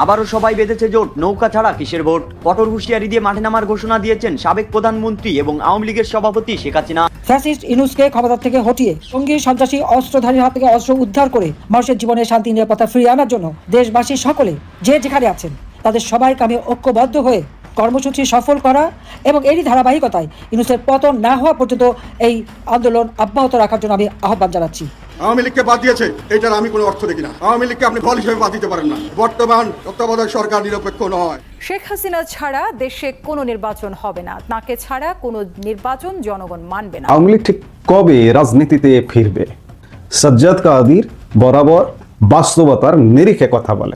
আবারও সবাই বেঁধেছে জোট, নৌকা ছাড়া কিসের ভোট। কঠোর হুঁশিয়ারি দিয়ে মাঠে নামার ঘোষণা দিয়েছেন সাবেক প্রধানমন্ত্রী এবং আওয়ামী লীগের সভাপতি শেখ হাসিনা। ফ্যাসিস্ট ইউনূসকে ক্ষমতা থেকে হটিয়ে সঙ্গী সন্ত্রাসী অস্ত্রধারীর হাত থেকে অস্ত্র উদ্ধার করে মানুষের জীবনে শান্তি নিরাপত্তা ফিরিয়ে আনার জন্য দেশবাসী সকলে যে যেখানে আছেন তাদের সবাইকে আমি ঐক্যবদ্ধ হয়ে কর্মসূচি সফল করা এবং এরই ধারাবাহিকতায় ইউনূসের পতন না হওয়া পর্যন্ত এই আন্দোলন অব্যাহত রাখার জন্য আমি আহ্বান জানাচ্ছি। আওয়ামী লীগকে বাদ দিয়েছে, এটার আমি কোনো অর্থ দেখি না। আওয়ামী লীগকে আপনি ফল হিসেবে বাদ দিতে পারেন না। বর্তমান তত্ত্বাবধায়ক সরকার নিরপেক্ষ নয়। শেখ হাসিনা ছাড়া দেশে কোনো নির্বাচন হবে না, তাকে ছাড়া কোনো নির্বাচন জনগণ মানবে না। আওয়ামী লীগ ঠিক কবে রাজনীতিতে ফিরবে? সাজ্জাদ কাদির বরাবর বাস্তবতার নিরিখে কথা বলে।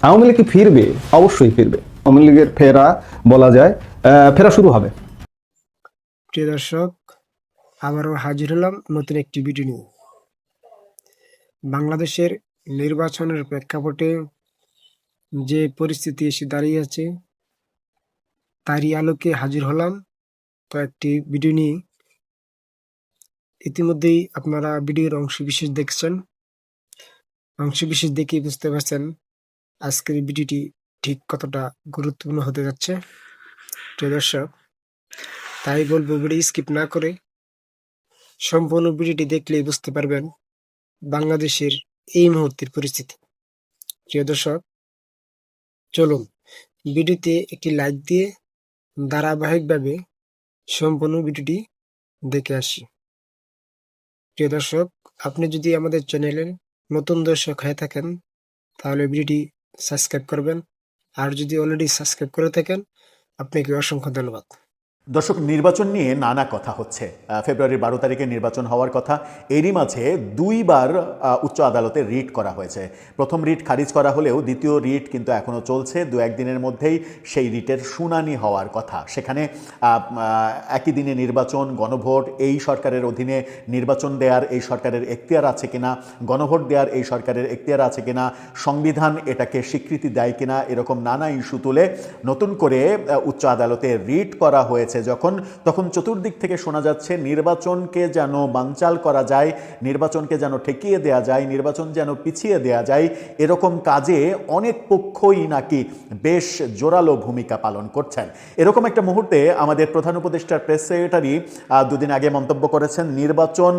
আওয়ামী লীগ কি ফিরবে? অবশ্যই ফিরবে। আওয়ামী লীগের ফেরা বলা যায় ফেরা শুরু হবে। প্রিয় দর্শক, আবারও হাজির হলাম নতুন একটি ভিডিও নিয়ে। বাংলাদেশের নির্বাচনের প্রেক্ষাপটে যে পরিস্থিতি এসে দাঁড়িয়েছে তারই আলোকে হাজির হলাম কয়েকটি ভিডিও নিয়ে। ইতিমধ্যেই আপনারা ভিডিওর অংশবিশেষ দেখছেন। অংশবিশেষ দেখে বুঝতে পারছেন আজকের ভিডিওটি ঠিক কতটা গুরুত্বপূর্ণ হতে যাচ্ছে। প্রিয় দর্শক, তাই বলবো ভিডিও স্কিপ না করে সম্পূর্ণ ভিডিওটি দেখলেই বুঝতে পারবেন বাংলাদেশের এই মুহূর্তের পরিস্থিতি। প্রিয় দর্শক, চলুন ভিডিওতে একটি লাইক দিয়ে ধারাবাহিকভাবে সম্পূর্ণ ভিডিওটি দেখে আসি। প্রিয় দর্শক, আপনি যদি আমাদের চ্যানেলের নতুন দর্শক হয়ে থাকেন তাহলে ভিডিওটি সাবস্ক্রাইব করবেন, আর যদি অলরেডি সাবস্ক্রাইব করে থাকেন আপনাকে অসংখ্য ধন্যবাদ। দর্শক, নির্বাচন নিয়ে নানা কথা হচ্ছে। ফেব্রুয়ারির 12 তারিখে নির্বাচন হওয়ার কথা। এরই মাঝে দুইবার উচ্চ আদালতে রিট করা হয়েছে। প্রথম রিট খারিজ করা হলেও দ্বিতীয় রিট কিন্তু এখনও চলছে। দু একদিনের মধ্যেই সেই রিটের শুনানি হওয়ার কথা। সেখানে একই দিনে নির্বাচন, গণভোট, এই সরকারের অধীনে নির্বাচন দেওয়ার এই সরকারের এখতিয়ার আছে কিনা, গণভোট দেওয়ার এই সরকারের এখতিয়ার আছে কিনা, সংবিধান এটাকে স্বীকৃতি দেয় কিনা, এরকম নানা ইস্যু তুলে নতুন করে উচ্চ আদালতে রিট করা হয়েছে তখন চতুর্দিক থেকে শোনা যাচ্ছে নির্বাচনকে যেন বানচাল করা যায়, নির্বাচনকে যেন ঠেকিয়ে দেয়া যায়, নির্বাচন যেন পিছিয়ে দেয়া যায়, এরকম কাজে অনেক পক্ষই নাকি বেশ জোরালো ভূমিকা পালন করছেন। এরকম একটা মুহূর্তে আমাদের প্রধান উপদেষ্টার প্রেস সেক্রেটারি দুদিন আগে মন্তব্য করেছেন, নির্বাচন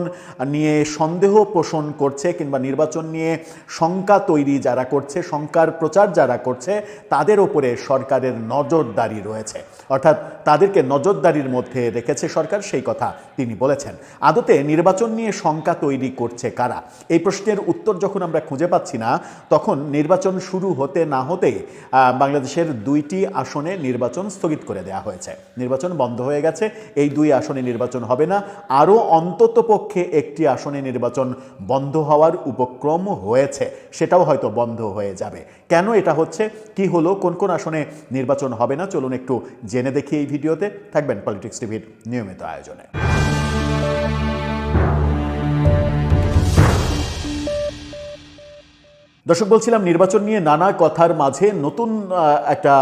নিয়ে সন্দেহ পোষণ করছে কিংবা নির্বাচন নিয়ে শঙ্কা তৈরি যারা করছে, শঙ্কার প্রচার যারা করছে, তাদের ওপরে সরকারের নজরদারি রয়েছে, অর্থাৎ তাদেরকে নজরদারির মধ্যে রেখেছে সরকার, সেই কথা তিনি বলেছেন। আদতে নির্বাচন নিয়ে শঙ্কা তৈরি করছে কারা? এই প্রশ্নের উত্তর যখন আমরা খুঁজে পাচ্ছি না, তখন নির্বাচন শুরু হতে না হতেই বাংলাদেশের 2টি আসনে নির্বাচন স্থগিত করে দেওয়া হয়েছে। নির্বাচন বন্ধ হয়ে গেছে। এই 2 আসনে নির্বাচন হবে না। আরও অন্তত পক্ষে একটি আসনে নির্বাচন বন্ধ হওয়ার উপক্রম হয়েছে, সেটাও হয়তো বন্ধ হয়ে যাবে। কেন এটা হচ্ছে, কি হলো, কোন কোন আসনে নির্বাচন হবে না, চলুন একটু জেনে দেখি এই ভিডিওতে। থাকবেন পলিটিক্স টিভির নিয়মিত আয়োজনে। দর্শক, বলছিলাম নির্বাচন নিয়ে নানা কথার মাঝে নতুন একটা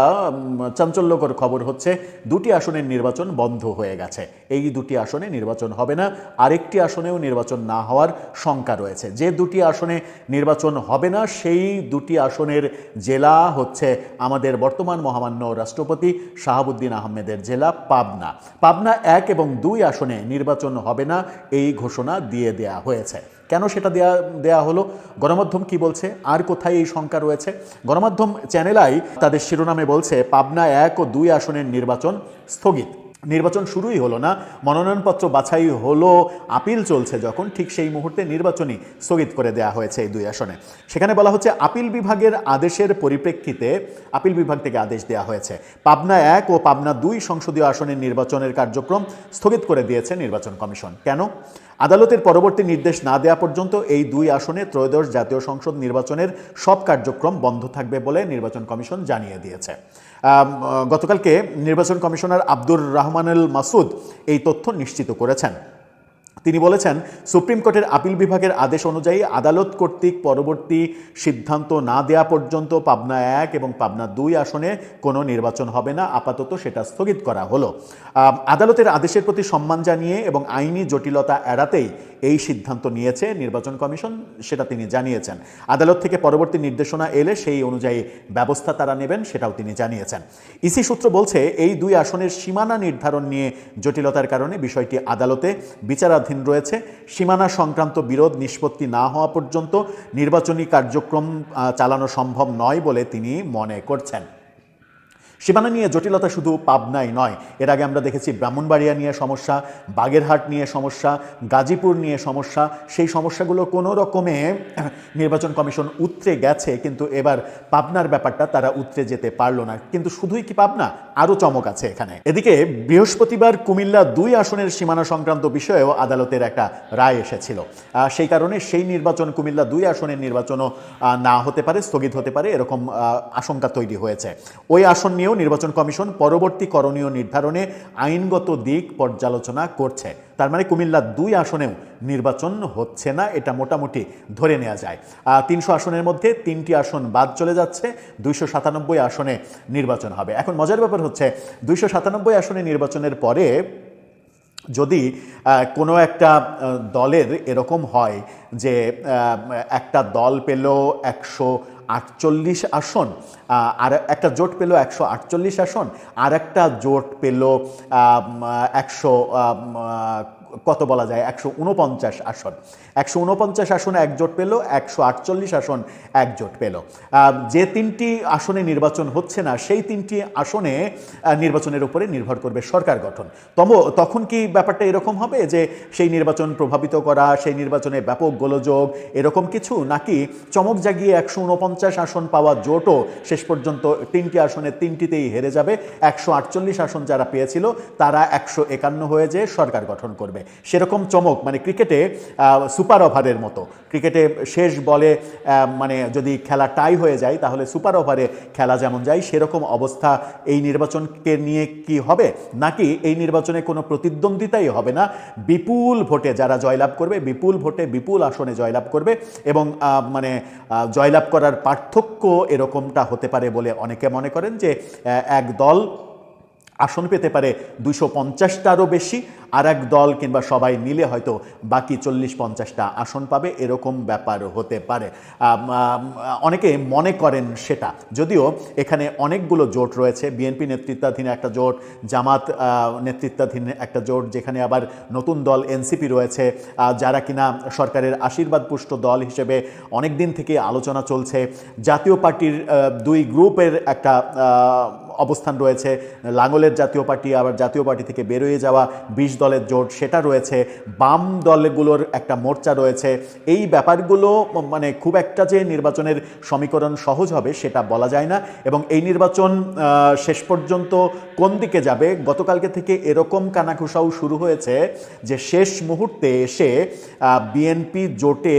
চাঞ্চল্যকর খবর হচ্ছে, 2টি আসনের নির্বাচন বন্ধ হয়ে গেছে। এই 2টি আসনে নির্বাচন হবে না। আরেকটি আসনেও নির্বাচন না হওয়ার শঙ্কা রয়েছে। যে 2টি আসনে নির্বাচন হবে না সেই 2টি আসনের জেলা হচ্ছে আমাদের বর্তমান মহামান্য রাষ্ট্রপতি শাহাবুদ্দিন আহমেদের জেলা পাবনা। পাবনা 1 এবং 2 আসনে নির্বাচন হবে না, এই ঘোষণা দিয়ে দেয়া হয়েছে। কেন সেটা দেয়া হলো? গণমাধ্যম কি বলছে, আর কোথায় এই শঙ্কা রয়েছে? গণমাধ্যম চ্যানেল আই তাদের শিরোনামে বলছে, পাবনা 1 ও 2 আসনের নির্বাচন স্থগিত। নির্বাচন শুরুই হলো না, মনোনয়নপত্র বাছাই হলো, আপিল চলছে যখন, ঠিক সেই মুহূর্তে নির্বাচনই স্থগিত করে দেওয়া হয়েছে এই 2 আসনে। সেখানে বলা হচ্ছে আপিল বিভাগের আদেশের পরিপ্রেক্ষিতে আপিল বিভাগ থেকে আদেশ দেওয়া হয়েছে। পাবনা 1 ও পাবনা 2 সংসদীয় আসনের নির্বাচনের কার্যক্রম স্থগিত করে দিয়েছে নির্বাচন কমিশন। কেন? আদালতের পরবর্তী নির্দেশ না দেওয়া পর্যন্ত এই 2 আসনে ত্রয়োদশ জাতীয় সংসদ নির্বাচনের সব কার্যক্রম বন্ধ থাকবে বলে নির্বাচন কমিশন জানিয়ে দিয়েছে। গতকালকে নির্বাচন কমিশনার আব্দুর রহমানুল মাসুদ এই তথ্য নিশ্চিত করেছেন। তিনি বলেছেন, সুপ্রিম কোর্টের আপিল বিভাগের আদেশ অনুযায়ী আদালত কর্তৃক পরবর্তী সিদ্ধান্ত না দেয়া পর্যন্ত পাবনা 1 এবং পাবনা 2 আসনে কোনো নির্বাচন হবে না, আপাতত সেটা স্থগিত করা হলো। আদালতের আদেশের প্রতি সম্মান জানিয়ে এবং আইনি জটিলতা এড়াতেই এই সিদ্ধান্ত নিয়েছে নির্বাচন কমিশন, সেটা তিনি জানিয়েছেন। আদালত থেকে পরবর্তী নির্দেশনা এলে সেই অনুযায়ী ব্যবস্থা তারা নেবেন, সেটাও তিনি জানিয়েছেন। ইসি সূত্র বলছে, এই 2 আসনের সীমানা নির্ধারণ নিয়ে জটিলতার কারণে বিষয়টি আদালতে বিচারাধীন রয়েছে। সীমানা সংক্রান্ত বিরোধ নিষ্পত্তি না হওয়া পর্যন্ত নির্বাচনী কার্যক্রম চালানো সম্ভব নয় বলে তিনি মনে করছেন। সীমানা নিয়ে জটিলতা শুধু পাবনাই নয়, এর আগে আমরা দেখেছি ব্রাহ্মণবাড়িয়া নিয়ে সমস্যা, বাগেরহাট নিয়ে সমস্যা, গাজীপুর নিয়ে সমস্যা। সেই সমস্যাগুলো কোনো রকমে নির্বাচন কমিশন উতরে গেছে, কিন্তু এবার পাবনার ব্যাপারটা তারা উতরে যেতে পারলো না। কিন্তু শুধুই কি পাবনা, আরও চমক আছে এখানে। এদিকে বৃহস্পতিবার কুমিল্লা 2 আসনের সীমানা সংক্রান্ত বিষয়েও আদালতের একটা রায় এসেছিল। সেই কারণে সেই নির্বাচন, কুমিল্লা 2 আসনের নির্বাচনও না হতে পারে, স্থগিত হতে পারে, এরকম আশঙ্কা তৈরি হয়েছে। ওই আসন নিয়েও নির্বাচন কমিশন পরবর্তী করণীয় নির্ধারণে আইনগত দিক পর্যালোচনা করছে। তার মানে কুমিল্লা 2 আসনেও নির্বাচন হচ্ছে না, এটা মোটামুটি ধরে নেওয়া যায়। 300 আসনের মধ্যে 3টি আসন বাদ চলে যাচ্ছে, 297 আসনে নির্বাচন হবে। এখন মজার ব্যাপার হচ্ছে, 297 আসনে নির্বাচনের পরে যদি কোনো একটা দলের এরকম হয় যে একটা দল পেল 148 আসন, আর একটা জোট পেল 148 আসন, আর একটা জোট পেল 100 কত বলা যায় 149 আসন, 149 আসনে এক জোট পেল, 148 আসন এক জোট পেল। যে 3টি আসনে নির্বাচন হচ্ছে না, সেই 3টি আসনে নির্বাচনের উপরে নির্ভর করবে সরকার গঠন। তখন কি ব্যাপারটা এরকম হবে যে সেই নির্বাচন প্রভাবিত করা, সেই নির্বাচনে ব্যাপক গোলযোগ, এরকম কিছু, নাকি চমক জাগিয়ে 149 আসন পাওয়া জোটও শেষ পর্যন্ত 3টি আসনে 3টিতেই হেরে যাবে, 148 আসন যারা পেয়েছিল তারা 151 হয়ে যেয়ে সরকার গঠন করবে? সেরকম চমক, মানে ক্রিকেটে সুপার ওভারের মতো, ক্রিকেটে শেষ বলে মানে যদি খেলা টাই হয়ে যায় তাহলে সুপার ওভারে খেলা যেমন যায়, সেরকম অবস্থা এই নির্বাচনকে নিয়ে কি হবে? নাকি এই নির্বাচনে কোনো প্রতিদ্বন্দ্বিতাই হবে না, বিপুল ভোটে যারা জয়লাভ করবে, বিপুল ভোটে বিপুল আসনে জয়লাভ করবে, এবং মানে জয়লাভ করার পার্থক্য এরকমটা হতে পারে বলে অনেকে মনে করেন যে এক দল আসন পেতে পারে 250টারও বেশি, আর এক দল কিংবা সবাই মিলে হয়তো বাকি 40-50টা আসন পাবে, এরকম ব্যাপার হতে পারে। অনেকে মনে করেন সেটা, যদিও এখানে অনেকগুলো জোট রয়েছে, বিএনপি নেতৃত্বাধীন একটা জোট, জামাত নেতৃত্বাধীন একটা জোট, যেখানে আবার নতুন দল এনসিপি রয়েছে, যারা কিনা সরকারের আশীর্বাদ পুষ্ট দল হিসেবে অনেক দিন থেকে আলোচনা চলছে। জাতীয় পার্টির 2 গ্রুপের একটা অবস্থান রয়েছে, লাঙ্গলের জাতীয় পার্টি, আবার জাতীয় পার্টি থেকে বেরোয়ে যাওয়া 20 দলের জোট সেটা রয়েছে, বাম দলগুলোর একটা মোর্চা রয়েছে। এই ব্যাপারগুলো মানে খুব একটা যে নির্বাচনের সমীকরণ সহজ হবে সেটা বলা যায় না, এবং এই নির্বাচন শেষ পর্যন্ত কোন দিকে যাবে, গতকালকে থেকে এরকম কানাঘুষাও শুরু হয়েছে যে শেষ মুহূর্তে এসে বিএনপি জোটে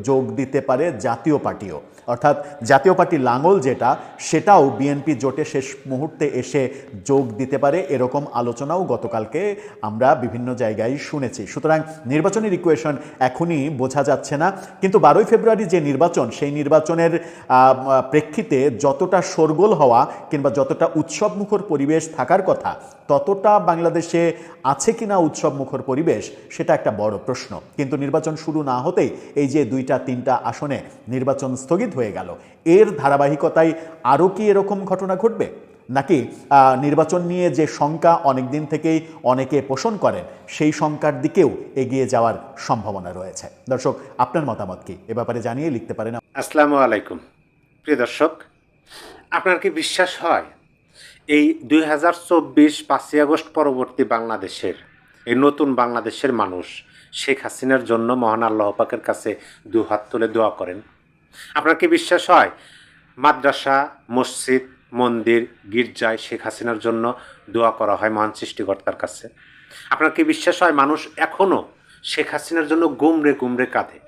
যোগ দিতে পারে জাতীয় পার্টিও, অর্থাৎ জাতীয় পার্টি লাঙ্গল যেটা, সেটাও বিএনপি জোটে শেষ মুহূর্তে এসে যোগ দিতে পারে, এরকম আলোচনাও গতকালকে আমরা বিভিন্ন জায়গায় শুনেছি। সুতরাং নির্বাচনের ইকুয়েশন এখনই বোঝা যাচ্ছে না, কিন্তু 12ই ফেব্রুয়ারি যে নির্বাচন, সেই নির্বাচনের প্রেক্ষিতে যতটা শোরগোল হওয়া কিংবা যতটা উৎসবমুখর পরিবেশ থাকার কথা, ততটা বাংলাদেশে আছে কিনা উৎসবমুখর পরিবেশ, সেটা একটা বড় প্রশ্ন। কিন্তু নির্বাচন শুরু না হতেই এই যে 2-3টা আসনে নির্বাচন স্থগিত হয়ে গেল, এর ধারাবাহিকতায় আরও কি এরকম ঘটনা ঘটবে? নাকি নির্বাচন নিয়ে যে শঙ্কা অনেক দিন থেকেই অনেকে পোষণ করেন, সেই শঙ্কার দিকেও এগিয়ে যাওয়ার সম্ভাবনা রয়েছে? দর্শক, আপনার মতামত কি এ ব্যাপারে জানিয়ে লিখতে পারেন। আসসালামু আলাইকুম প্রিয় দর্শক, আপনার কি বিশ্বাস হয় এই 2024 5ই আগস্ট পরবর্তী বাংলাদেশের, এই নতুন বাংলাদেশের মানুষ শেখ হাসিনার জন্য মহান আল্লাহ পাকের কাছে 2 হাত তুলে দোয়া করেন? আপনার কি বিশ্বাস হয় মাদ্রাসা, মসজিদ, মন্দির, গির্জায় শেখ হাসিনার জন্য দোয়া করা হয় মহান সৃষ্টিকর্তার কাছে? আপনার কি বিশ্বাস হয় মানুষ এখনও শেখ হাসিনার জন্য গুমরে গুমরে কাঁদে,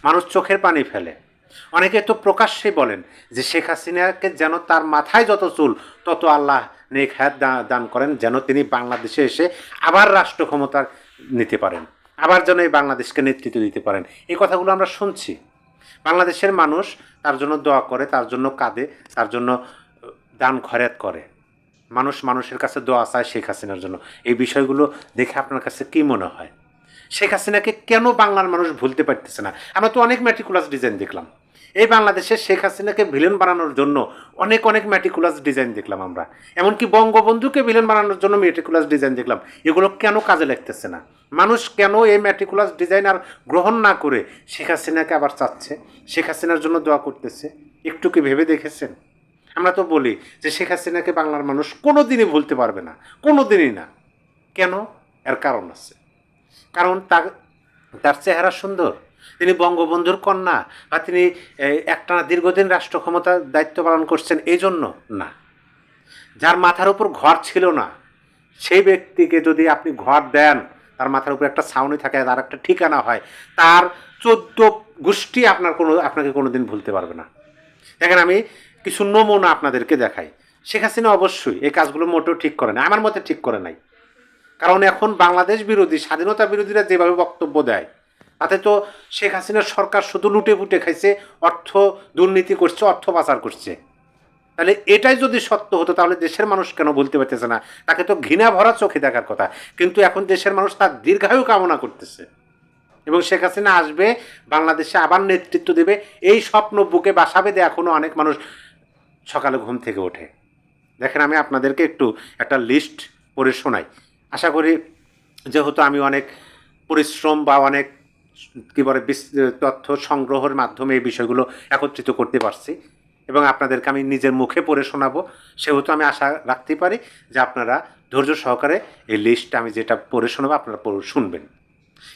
মানুষ চোখের পানি ফেলে? অনেকে তো প্রকাশ্যে বলেন যে শেখ হাসিনাকে যেন তার মাথায় যত চুল তত আল্লাহ নেক হায়াত দান করেন, যেন তিনি বাংলাদেশে এসে আবার রাষ্ট্র ক্ষমতা নিতে পারেন। আবার যেন এই বাংলাদেশকে নেতৃত্ব দিতে পারেন। এই কথাগুলো আমরা শুনছি। বাংলাদেশের মানুষ তার জন্য দোয়া করে, তার জন্য কাঁদে, তার জন্য দান খয়রাত করে। মানুষ মানুষের কাছে দোয়া চায় শেখ হাসিনার জন্য। এই বিষয়গুলো দেখে আপনার কাছে কী মনে হয়? শেখ হাসিনাকে কেন বাংলার মানুষ ভুলতে পারতেছে না? আমরা তো অনেক ম্যাটিকুলাস ডিজাইন দেখলাম। এই বাংলাদেশে শেখ হাসিনাকে ভিলেন বানানোর জন্য অনেক অনেক ম্যাটিকুলাস ডিজাইন দেখলাম আমরা। এমনকি বঙ্গবন্ধুকে ভিলেন বানানোর জন্য ম্যাটিকুলাস ডিজাইন দেখলাম। এগুলো কেন কাজে লাগতেছে না? মানুষ কেন এই ম্যাটিকুলাস ডিজাইন আর গ্রহণ না করে শেখ হাসিনাকে আবার চাচ্ছে, শেখ হাসিনার জন্য দোয়া করতেছে? একটু কি ভেবে দেখেছেন? আমরা তো বলি যে শেখ হাসিনাকে বাংলার মানুষ কোনো দিনই ভুলতে পারবে না, কোনো দিনই না। কেন? এর কারণ আছে। কারণ তার চেহারা সুন্দর, তিনি বঙ্গবন্ধুর কন্যা, বা তিনি একটানা দীর্ঘদিন রাষ্ট্র ক্ষমতার দায়িত্ব পালন করছেন এই জন্য না। যার মাথার উপর ঘর ছিল না সেই ব্যক্তিকে যদি আপনি ঘর দেন, তার মাথার উপর একটা ছাউনি থাকে, তার একটা ঠিকানা হয়, তার 14 গোষ্ঠী আপনাকে কোনোদিন ভুলতে পারবে না। দেখেন, আমি কিছু নমুনা আপনাদেরকে দেখাই। শেখ হাসিনা অবশ্যই এই কাজগুলো মোটেও ঠিক করে না, আমার মতে ঠিক করে নাই। কারণ এখন বাংলাদেশ বিরোধী, স্বাধীনতা বিরোধীরা যেভাবে বক্তব্য দেয়, তাতে তো শেখ হাসিনার সরকার শুধু লুটে পুটে খাইছে, অর্থ দুর্নীতি করছে, অর্থ পাচার করছে। তাহলে এটাই যদি সত্য হতো তাহলে দেশের মানুষ কেন বলতে পারতেছে না? তাকে তো ঘৃণা ভরা চোখে দেখার কথা। কিন্তু এখন দেশের মানুষ তার দীর্ঘায়ু কামনা করতেছে এবং শেখ হাসিনা আসবে, বাংলাদেশে আবার নেতৃত্ব দেবে, এই স্বপ্ন বুকে বাসা বেঁধে এখনও অনেক মানুষ সকালে ঘুম থেকে ওঠে। দেখেন, আমি আপনাদেরকে একটা লিস্ট পড়ে শোনাই। আশা করি যেহেতু আমি অনেক পরিশ্রম বা অনেক তথ্য সংগ্রহের মাধ্যমে এই বিষয়গুলো একত্রিত করতে পারছি এবং আপনাদেরকে আমি নিজের মুখে পড়ে শোনাবো, সেহেতু আমি আশা রাখতে পারি যে আপনারা ধৈর্য সহকারে এই লিস্টটা আমি যেটা পড়ে শোনাবো আপনারা শুনবেন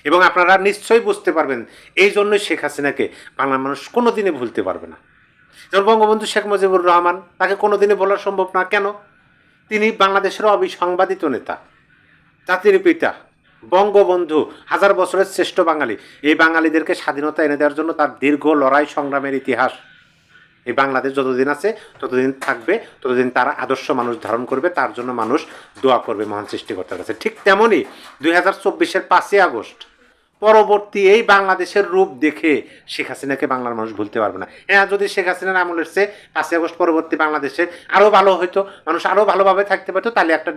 এবং আপনারা নিশ্চয়ই বুঝতে পারবেন এই জন্যই শেখ হাসিনাকে বাংলার মানুষ কোনো দিনে ভুলতে পারবে না। যেমন বঙ্গবন্ধু শেখ মুজিবুর রহমান, তাকে কোনো দিনে বলা সম্ভব না। কেন? তিনি বাংলাদেশের অবিসংবাদিত নেতা, জাতির পিতা, বঙ্গবন্ধু, হাজার বছরের শ্রেষ্ঠ বাঙালি। এই বাঙালিদেরকে স্বাধীনতা এনে দেওয়ার জন্য তার দীর্ঘ লড়াই সংগ্রামের ইতিহাস। এই বাংলাদেশ যতদিন আছে ততদিন থাকবে, ততদিন তারা আদর্শ মানুষ ধারণ করবে, তার জন্য মানুষ দোয়া করবে মহান সৃষ্টিকর্তার কাছে। ঠিক তেমনই 2024-এর 5ই আগস্ট পরবর্তী এই বাংলাদেশের রূপ দেখে শেখ হাসিনাকে বাংলার মানুষ ভুলতে পারবে না। হ্যাঁ, যদি শেখ হাসিনার আমলের চেয়ে 5ই আগস্ট পরবর্তী বাংলাদেশে আরও ভালো হতো, মানুষ আরও ভালোভাবে থাকতে পারতো, তাহলে একটা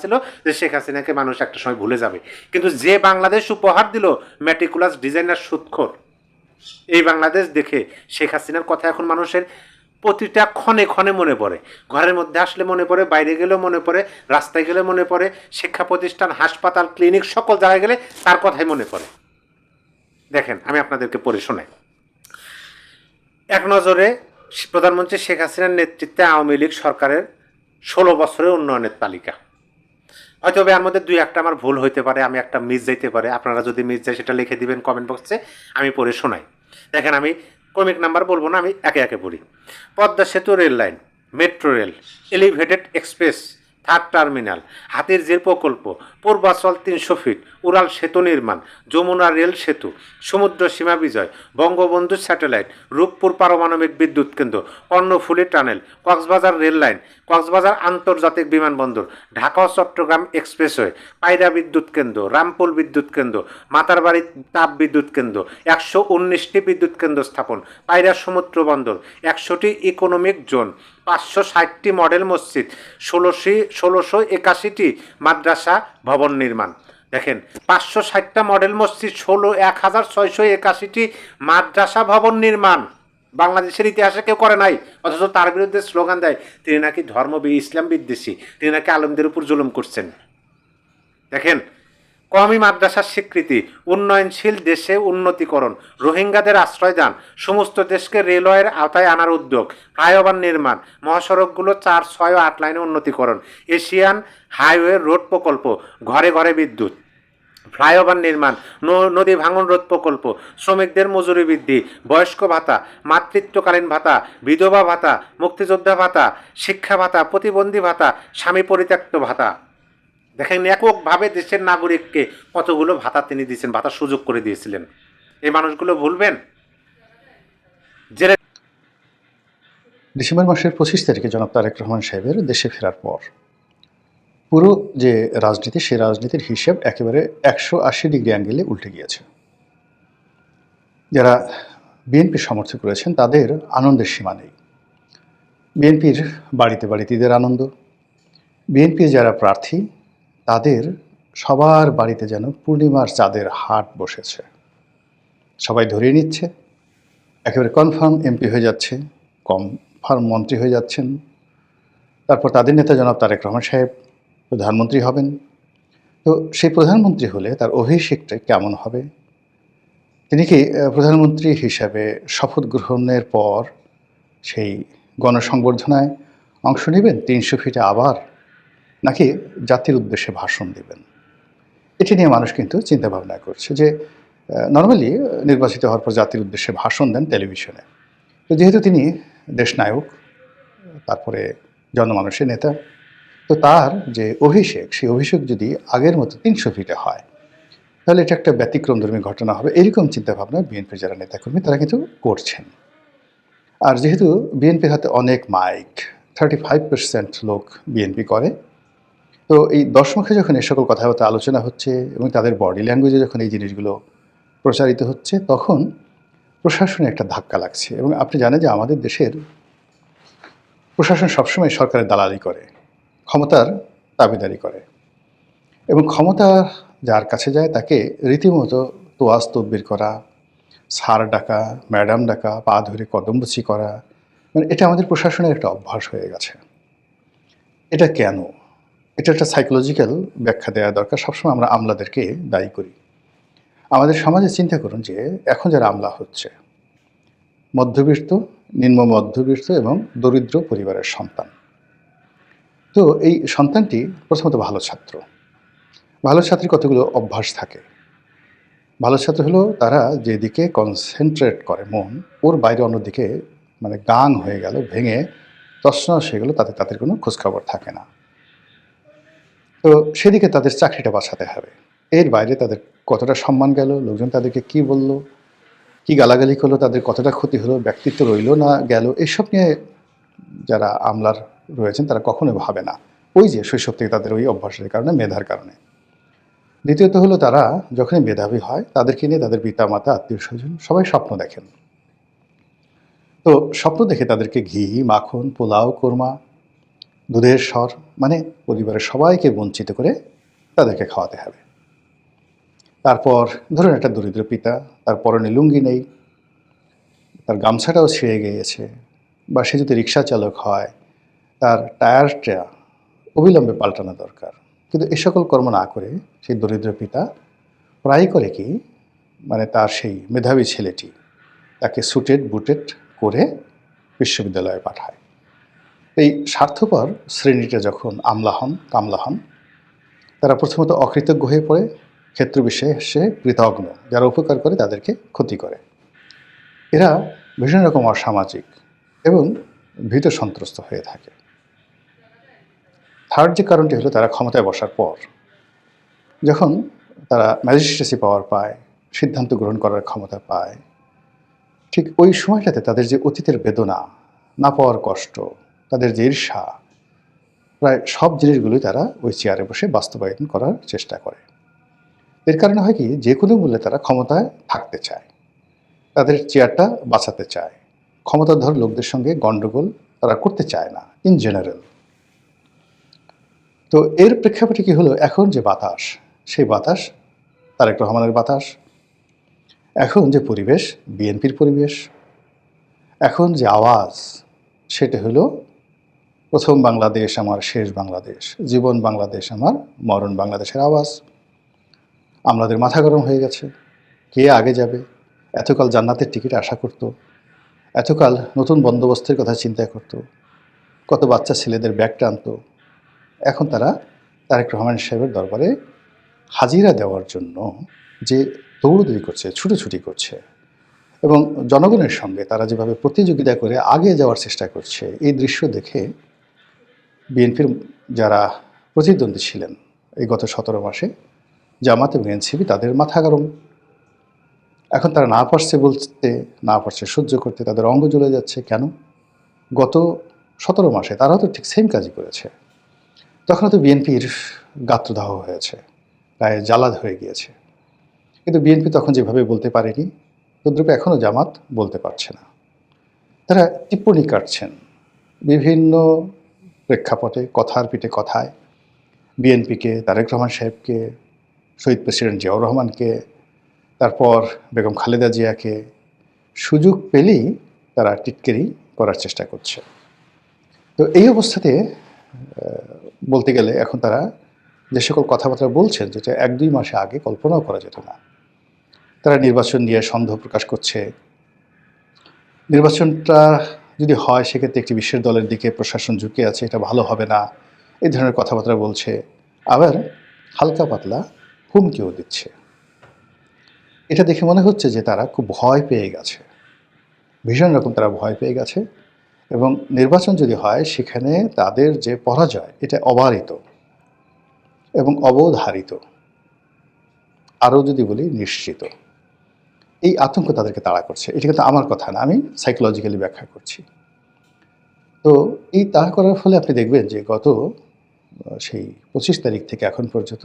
ছিল যে শেখ হাসিনাকে মানুষ একটা সময় ভুলে যাবে। কিন্তু যে বাংলাদেশ উপহার দিল ম্যাটিকুলাস ডিজাইনার সুৎখোর, এই বাংলাদেশ দেখে শেখ হাসিনার কথা এখন মানুষের প্রতিটা ক্ষণে ক্ষণে মনে পড়ে। ঘরের মধ্যে আসলে মনে পড়ে, বাইরে গেলেও মনে পড়ে, রাস্তায় গেলে মনে পড়ে, শিক্ষা প্রতিষ্ঠান, হাসপাতাল, ক্লিনিক, সকল জায়গায় গেলে তার কথাই মনে পড়ে। দেখেন, আমি আপনাদেরকে পড়ে শোনাই। এক নজরে প্রধানমন্ত্রী শেখ হাসিনার নেতৃত্বে আওয়ামী লীগ সরকারের 16 বছরের উন্নয়নের তালিকা। হয়তো এর মধ্যে 2-1টা আমার ভুল হইতে পারে, আমি একটা মিস যাইতে পারে। আপনারা যদি মিস যায় সেটা লিখে দিবেন কমেন্ট বক্সে, আমি পড়ে শোনাই। দেখেন, আমি ক্রমিক নাম্বার বলবো না, আমি একে একে পড়ি। পদ্মা সেতু rail line, metro rail, elevated express, 3rd terminal, হাতির ঝিল প্রকল্প, পূর্বাচল 300 ফিট, উড়াল সেতু নির্মাণ, যমুনা রেল সেতু, সমুদ্র সীমা বিজয়, বঙ্গবন্ধু স্যাটেলাইট, রূপপুর পারমাণবিক বিদ্যুৎ কেন্দ্র, Karnaphuli tunnel, Cox's Bazar rail line, Cox's Bazar আন্তর্জাতিক বিমানবন্দর, ঢাকা ও চট্টগ্রাম এক্সপ্রেসওয়ে, পায়রা বিদ্যুৎ কেন্দ্র, রামপুর বিদ্যুৎ কেন্দ্র, মাতারবাড়ি তাপ বিদ্যুৎ কেন্দ্র, 119টি বিদ্যুৎ কেন্দ্র স্থাপন, পায়রা সমুদ্র বন্দর, 100টি ইকোনমিক জোন, 560টি মডেল মসজিদ, 1681টি মাদ্রাসা ভবন নির্মাণ। দেখেন, 560টা মডেল মসজিদ, 1681টি মাদ্রাসা ভবন নির্মাণ বাংলাদেশের ইতিহাসে কেউ করে নাই। অথচ তার বিরুদ্ধে স্লোগান দেয় তিনি নাকি ইসলাম বিদ্বেষী, তিনি নাকি আলেমদের উপর জুলুম করছেন। দেখেন, কওমি মাদ্রাসার স্বীকৃতি, উন্নয়নশীল দেশে উন্নতিকরণ, রোহিঙ্গাদের আশ্রয়দান, সমস্ত দেশকে রেলওয়ের আওতায় আনার উদ্যোগ, ফ্লাইওভার নির্মাণ, মহাসড়কগুলো 4, 6 ও 8 লাইনে উন্নতিকরণ, এশিয়ান হাইওয়ে রোড প্রকল্প, ঘরে ঘরে বিদ্যুৎ, ফ্লাইওভার নির্মাণ, নদী ভাঙন রোধ প্রকল্প, শ্রমিকদের মজুরি বৃদ্ধি, বয়স্ক ভাতা, মাতৃত্বকালীন ভাতা, বিধবা ভাতা, মুক্তিযোদ্ধা ভাতা, শিক্ষা ভাতা, প্রতিবন্ধী ভাতা, স্বামী পরিত্যক্ত ভাতা। দেখেন, এককভাবে দেশের নাগরিককে কতগুলো ভাতা তিনি দিয়েছেন, ভাতার সুযোগ করে দিয়েছিলেন। এই মানুষগুলো ভুলবেন? ডিসেম্বর মাসের 25 তারিখে জনাব তারেক রহমান সাহেবের দেশে ফেরার পর পুরো যে রাজনীতি, সেই রাজনীতির হিসেব একেবারে 180 ডিগ্রি অ্যাঙ্গেলে উল্টে গিয়েছে। যারা বিএনপি সমর্থক রয়েছেন তাদের আনন্দের সীমা নেই। বিএনপির বাড়িতে বাড়িতে ঈদের আনন্দ, বিএনপির যারা প্রার্থী তাদের সবার বাড়িতে যেন পূর্ণিমার চাঁদের হাট বসেছে। সবাই ধরিয়ে নিচ্ছে, একেবারে কনফার্ম এমপি হয়ে যাচ্ছে, কনফার্ম মন্ত্রী হয়ে যাচ্ছেন। তারপর তাদের নেতা জনাব তারেক রহমান সাহেব প্রধানমন্ত্রী হবেন। তো সেই প্রধানমন্ত্রী হলে তার অভিষেকটা কেমন হবে? তিনি কি প্রধানমন্ত্রী হিসাবে শপথ গ্রহণের পর সেই গণসংবর্ধনায় অংশ নেবেন 300 ফিটে আবার, নাকি জাতির উদ্দেশ্যে ভাষণ দেবেন? এটি নিয়ে মানুষ কিন্তু চিন্তা ভাবনা করছে যে নর্মালি নির্বাচিত হওয়ার পর জাতির উদ্দেশ্যে ভাষণ দেন টেলিভিশনে। তো যেহেতু তিনি দেশনায়ক, তারপরে জনমানুষের নেতা, তো তার যে অভিষেক, সেই অভিষেক যদি আগের মতো 300 ফিটে হয় তাহলে এটা একটা ব্যতিক্রমধর্মী ঘটনা হবে। এরকম চিন্তাভাবনা বিএনপির যারা নেতাকর্মী তারা কিন্তু করছেন। আর যেহেতু বিএনপির হাতে অনেক মাইক, 35% লোক বিএনপি করে, তো এই দশমুখে যখন এই সকল কথাবার্তা আলোচনা হচ্ছে এবং তাদের বডি ল্যাঙ্গুয়েজে যখন এই জিনিসগুলো প্রচারিত হচ্ছে, তখন প্রশাসনে একটা ধাক্কা লাগছে। এবং আপনি জানেন যে আমাদের দেশের প্রশাসন সবসময় সরকারের দালালি করে, ক্ষমতার দাবিদারি করে, এবং ক্ষমতা যার কাছে যায় তাকে রীতিমতো তোয়াজ তদবির করা, স্যার ডাকা, ম্যাডাম ডাকা, পা ধরে কদমবুচি করা, মানে এটা আমাদের প্রশাসনের একটা অভ্যাস হয়ে গেছে। এটা কেন? এটা একটা সাইকোলজিক্যাল ব্যাখ্যা দেওয়া দরকার। সবসময় আমরা আমলাদেরকে দায়ী করি। আমাদের সমাজে চিন্তা করুন যে এখন যারা আমলা হচ্ছে মধ্যবিত্ত, নিম্ন মধ্যবিত্ত এবং দরিদ্র পরিবারের সন্তান। তো এই সন্তানটি প্রথমত ভালো ছাত্র। ভালো ছাত্রের কতগুলো অভ্যাস থাকে। ভালো ছাত্র হলো তারা যেদিকে কনসেন্ট্রেট করে মন, ওর বাইরে অন্যদিকে মানে গাং হয়ে গেল, ভেঙে তছনছ হয়ে গেল, তাতে তাদের কোনো খোঁজখবর থাকে না। তো সেদিকে তাদের চাকরিটা বাঁচাতে হবে। এর বাইরে তাদের কতটা সম্মান গেল, লোকজন তাদেরকে কি বলল, কি গালাগালি করলো, তাদের কতটা ক্ষতি হলো, ব্যক্তিত্ব রইল না গেল, এসব নিয়ে যারা আমলার রয়েছেন তারা কখনো ভাবে না। ওই যে শৈশব থেকে তাদের ওই অভ্যাসের কারণে, মেধার কারণে। দ্বিতীয়ত হলো তারা যখনই মেধাবী হয় তাদেরকে নিয়ে তাদের পিতা মাতা, আত্মীয় স্বজন সবাই স্বপ্ন দেখেন। তো স্বপ্ন দেখে তাদেরকে ঘি, মাখন, পোলাও, কোরমা, দুধের স্বর, মানে পরিবারের সবাইকে বঞ্চিত করে তাদেরকে খাওয়াতে হবে। তারপর ধরুন একটা দরিদ্র পিতা, তার পরনে লুঙ্গি নেই, তার গামছাটাও ছিঁড়ে গিয়েছে, বা সে যদি রিক্সা চালক হয় তার টায়ারটা অবিলম্বে পাল্টানো দরকার। কিন্তু এ সকল কর্ম না করে সেই দরিদ্র পিতা প্রায় করে কি, মানে তার সেই মেধাবী ছেলেটি তাকে সুটেড বুটেড করে বিশ্ববিদ্যালয়ে পাঠায়। এই স্বার্থপর শ্রেণীটা যখন আমলা হন, কামলা হন, তারা প্রথমত অকৃতজ্ঞ হয়ে পড়ে, ক্ষেত্র বিশেষে কৃতজ্ঞ, যারা উপকার করে তাদেরকে ক্ষতি করে। এরা ভীষণ রকম অসামাজিক এবং ভীত সন্ত্রস্ত হয়ে থাকে। থার্ড যে কারণটি হলো তারা ক্ষমতায় বসার পর যখন তারা ম্যাজিস্ট্রেসি পাওয়ার পায়, সিদ্ধান্ত গ্রহণ করার ক্ষমতা পায়, ঠিক ওই সময়টাতে তাদের যে অতীতের বেদনা, না পাওয়ার কষ্ট, তাদের যে ঈর্ষা, প্রায় সব জিনিসগুলোই তারা ওই চেয়ারে বসে বাস্তবায়ন করার চেষ্টা করে। এর কারণে হয় কি, যে কোনো মূল্যে তারা ক্ষমতায় থাকতে চায়, তাদের চেয়ারটা বাঁচাতে চায়, ক্ষমতাধর লোকদের সঙ্গে গণ্ডগোল তারা করতে চায় না ইন জেনারেল। তো এর প্রেক্ষাপটে কি হলো, এখন যে বাতাস, সেই বাতাস তারেক রহমানের বাতাস। এখন যে পরিবেশ, বিএনপির পরিবেশ। এখন যে আওয়াজ, সেটা হলো প্রথম বাংলাদেশ আমার শেষ বাংলাদেশ, জীবন বাংলাদেশ আমার মরণ বাংলাদেশের আওয়াজ। আমাদের মাথা গরম হয়ে গেছে, কে আগে যাবে। এতকাল জান্নাতের টিকিট আশা করত, এতকাল নতুন বন্দোবস্তের কথা চিন্তা করত, কত বাচ্চা ছেলেদের ব্যাগ টানত। এখন তারা তারেক রহমান সাহেবের দরবারে হাজিরা দেওয়ার জন্য যে দৌড়দৌড়ি করছে, ছুটোছুটি করছে, এবং জনগণের সঙ্গে তারা যেভাবে প্রতিযোগিতা করে আগে যাওয়ার চেষ্টা করছে, এই দৃশ্য দেখে বিএনপির যারা প্রতিদ্বন্দ্বী ছিলেন এই গত 17 মাসে, জামাত এবং এনসিপি, তাদের মাথা গরম। এখন তারা না পারছে বলতে, না পারছে সহ্য করতে, তাদের অঙ্গ জ্বলে যাচ্ছে। কেন? গত 17 মাসে তারাও তো ঠিক সেম কাজই করেছে। তখন তো বিএনপির গাত্রদাহ হয়েছে, গায়ে জ্বালা ধরে গিয়েছে। কিন্তু বিএনপি তখন যেভাবে বলতে পারেনি, তদ্রূপ এখনও জামাত বলতে পারছে না। তারা টিপ্পণী কাটছেন বিভিন্ন প্রেক্ষাপটে, কথার পিঠে কথায়, বিএনপিকে, তারেক রহমান সাহেবকে, শহীদ প্রেসিডেন্ট জিয়াউর রহমানকে, তারপর বেগম খালেদা জিয়াকে সুযোগ পেলেই তারা টিটকেরি করার চেষ্টা করছে। তো এই অবস্থাতে বলতে গেলে এখন তারা যে সকল কথাবার্তা বলছেন, যেটা 1-2 মাসে আগে কল্পনাও করা যেত না। তারা নির্বাচন নিয়ে সন্দেহ প্রকাশ করছে। নির্বাচনটা যদি হয় সেক্ষেত্রে একটি বিশেষ দলের দিকে প্রশাসন ঝুঁকে আছে, এটা ভালো হবে না, এই ধরনের কথাবার্তা বলছে। আবার হালকা পাতলা হুমকিও দিচ্ছে। এটা দেখে মনে হচ্ছে যে তারা খুব ভয় পেয়ে গেছে, ভীষণ রকম তারা ভয় পেয়ে গেছে। এবং নির্বাচন যদি হয় সেখানে তাদের যে পরাজয়, এটা অবারিত এবং অবধারিত, আরও যদি বলি নিশ্চিত। এই আতঙ্ক তাদেরকে তাড়া করছে। এটা কিন্তু আমার কথা না, আমি সাইকোলজিক্যালি ব্যাখ্যা করছি। তো এই তাড়া করার ফলে আপনি দেখবেন যে গত সেই 25 তারিখ থেকে এখন পর্যন্ত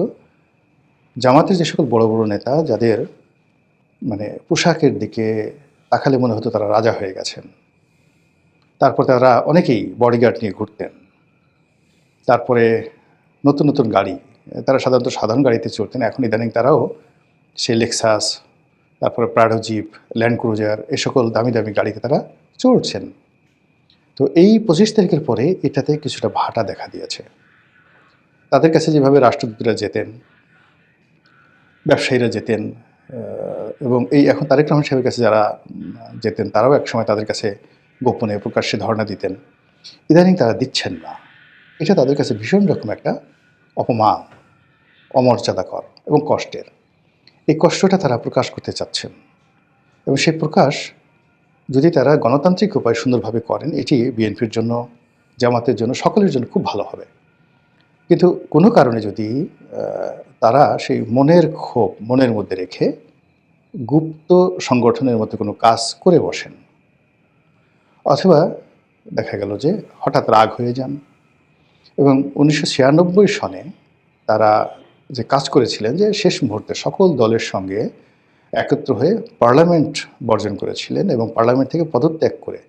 জামাতের যে সকল বড় বড় নেতা, যাদের মানে পোশাকের দিকে তাকালে মনে হতো তারা রাজা হয়ে গেছেন, তারপর তারা অনেকেই বডিগার্ড নিয়ে ঘুরতেন, তারপরে নতুন নতুন গাড়ি, তারা সাধারণত সাধারণ গাড়িতে চড়তেন, এখন ইদানিং তারাও সেই লেক্সাস, তারপরে প্রাডো জিপ, ল্যান্ড ক্রুজার, এ সকল দামি দামি গাড়িতে তারা চড়ছেন। তো এই 25 তারিখের পরে এটাতে কিছুটা ভাটা দেখা দিয়েছে। তাদের কাছে যেভাবে রাষ্ট্রদূতরা যেতেন, ব্যবসায়ীরা যেতেন, এবং এই এখন তারেক রহমান সাহেবের কাছে যারা যেতেন তারাও একসময় তাদের কাছে গোপনে প্রকাশ্যে ধর্ণা দিতেন, ইদানিং তারা দিচ্ছেন না। এটা তাদের কাছে ভীষণ রকম একটা অপমান, অমর্যাদাকর এবং কষ্টের। এই কষ্টটা তারা প্রকাশ করতে চাচ্ছেন, এবং সেই প্রকাশ যদি তারা গণতান্ত্রিক উপায় সুন্দরভাবে করেন, এটি বিএনপির জন্য, জামাতের জন্য, সকলের জন্য খুব ভালো হবে। কিন্তু কোনো কারণে যদি তারা সেই মনের ক্ষোভ মনের মধ্যে রেখে গুপ্ত সংগঠনের মধ্যে কোনো কাজ করে বসেন, অথবা দেখা গেল যে হঠাৎ রাগ হয়ে যান, এবং 1996 সনে তারা যে কাজ করেছিলেন, যে শেষ মুহূর্তে সকল দলের সঙ্গে একত্র হয়ে পার্লামেন্ট বর্জন করেছিলেন এবং পার্লামেন্ট থেকে পদত্যাগ করে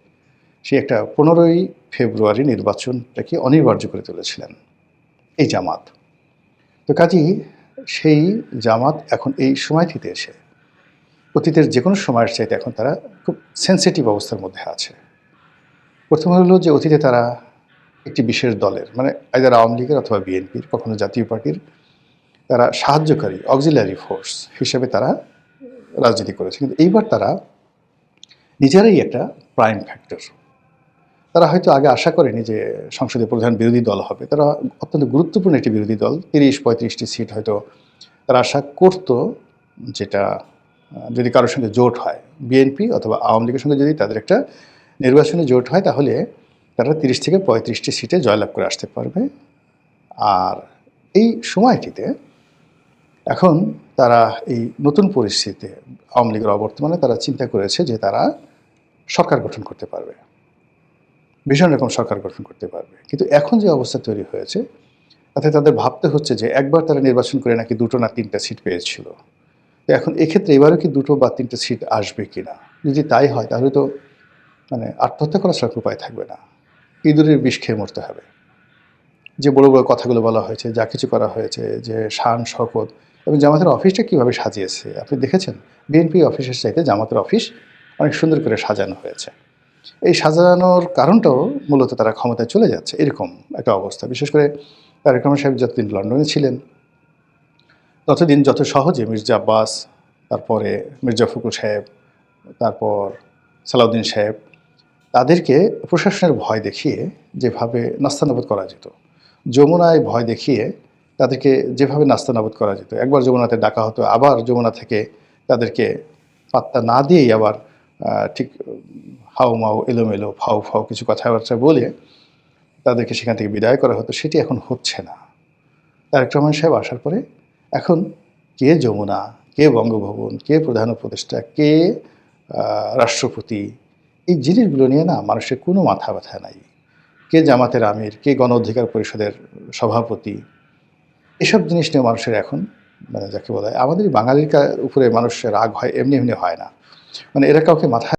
সে একটা 15ই ফেব্রুয়ারি নির্বাচনটাকে অনিবার্য করে তুলেছিলেন এই জামাত। তো কাজেই সেই জামাত এখন এই সময়টিতে এসে অতীতের যে কোনো সময়ের চাইতে এখন তারা খুব সেন্সিটিভ অবস্থার মধ্যে আছে। প্রথম হলো যে অতীতে তারা একটি বিশেষ দলের, মানে আইদার আওয়ামী লীগের অথবা বিএনপির, কখনো জাতীয় পার্টির তারা সাহায্যকারী, অক্সিলারি ফোর্স হিসেবে তারা রাজনীতি করেছে। কিন্তু এইবার তারা নিজেরাই একটা প্রাইম ফ্যাক্টর। তারা হয়তো আগে আশা করেনি যে সংসদে প্রধান বিরোধী দল হবে, তারা অত্যন্ত গুরুত্বপূর্ণ একটি বিরোধী দল, 30-35টি সিট হয়তো তারা আশা করত, যেটা যদি কারোর সঙ্গে জোট হয়, বিএনপি অথবা আওয়ামী লীগের সঙ্গে যদি তাদের একটা নির্বাচনে জোট হয়, তাহলে তারা 30 থেকে 35টি সিটে জয়লাভ করে আসতে পারবে। আর এই সময়টিতে এখন তারা এই নতুন পরিস্থিতিতে আওয়ামী লীগের অবর্তমানে তারা চিন্তা করেছে যে তারা সরকার গঠন করতে পারবে, ভীষণ রকম সরকার গঠন করতে পারবে। কিন্তু এখন যে অবস্থা তৈরি হয়েছে তাতে তাদের ভাবতে হচ্ছে যে একবার তারা নির্বাচন করে নাকি 2টো না 3টা সিট পেয়েছিল, তো এখন এক্ষেত্রে এবারও কি 2টো বা 3টে সিট আসবে কিনা। যদি তাই হয় তাহলে তো মানে আত্মহত্যা করার সব উপায় থাকবে না, ইঁদুরের বিষ খেয়ে মরতে হবে। যে বড় বড় কথাগুলো বলা হয়েছে, যা কিছু করা হয়েছে, যে শান শকত, এবং জামাতের অফিসটা কীভাবে সাজিয়েছে আপনি দেখেছেন। বিএনপি অফিসের চাইতে জামাতের অফিস অনেক সুন্দর করে সাজানো হয়েছে। এই সাজানোর কারণটাও মূলত তারা ক্ষমতায় চলে যাচ্ছে, এরকম একটা অবস্থা। বিশেষ করে তারেক রহমান সাহেব যতদিন লন্ডনে ছিলেন ততদিন যত সহজে মির্জা আব্বাস, তারপরে মির্জা ফখরুল সাহেব, তারপর সালাউদ্দিন সাহেব, তাদেরকে প্রশাসনের ভয় দেখিয়ে যেভাবে নাস্তানাবুদ করা যেত, যমুনায় ভয় দেখিয়ে তাদেরকে যেভাবে নাস্তানাবুদ করা যেত, একবার যমুনাতে ডাকা হতো, আবার যমুনা থেকে তাদেরকে পাত্তা না দিয়েই আবার ঠিক হাউ মাউ এলোমেলো ফাউ ফাউ কিছু কথাবার্তা বলে তাদেরকে সেখান থেকে বিদায় করা হতো, সেটি এখন হচ্ছে না। তারেক রহমান সাহেব আসার পরে এখন কে যমুনা, কে বঙ্গভবন, কে প্রধান উপদেষ্টা, কে রাষ্ট্রপতি, এই জিনিসগুলো নিয়ে না মানুষের কোনো মাথা ব্যথা নাই। কে জামাতের আমির, কে গণ অধিকার পরিষদের সভাপতি, এসব জিনিস নিয়ে মানুষের এখন মানে যাকে বলা হয় আমাদের বাঙালির উপরে মানুষের রাগ হয় এমনি এমনি হয় না, মানে এরা কাউকে মাথায়